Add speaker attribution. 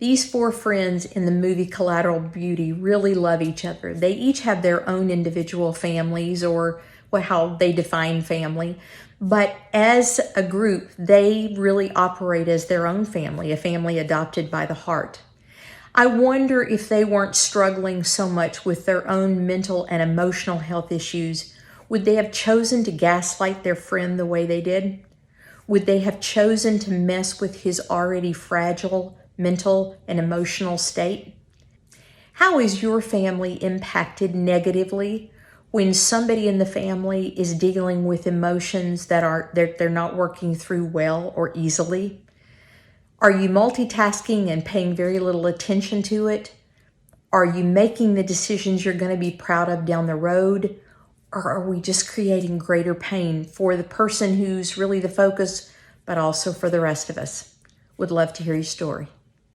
Speaker 1: These four friends in the movie Collateral Beauty really love each other. They each have their own individual families, or how they define family. But as a group, they really operate as their own family, a family adopted by the heart. I wonder if they weren't struggling so much with their own mental and emotional health issues, would they have chosen to gaslight their friend the way they did? Would they have chosen to mess with his already fragile mental and emotional state? How is your family impacted negatively when somebody in the family is dealing with emotions that they're not working through well or easily? Are you multitasking and paying very little attention to it? Are you making the decisions you're going to be proud of down the road? Or are we just creating greater pain for the person who's really the focus, but also for the rest of us? Would love to hear your story.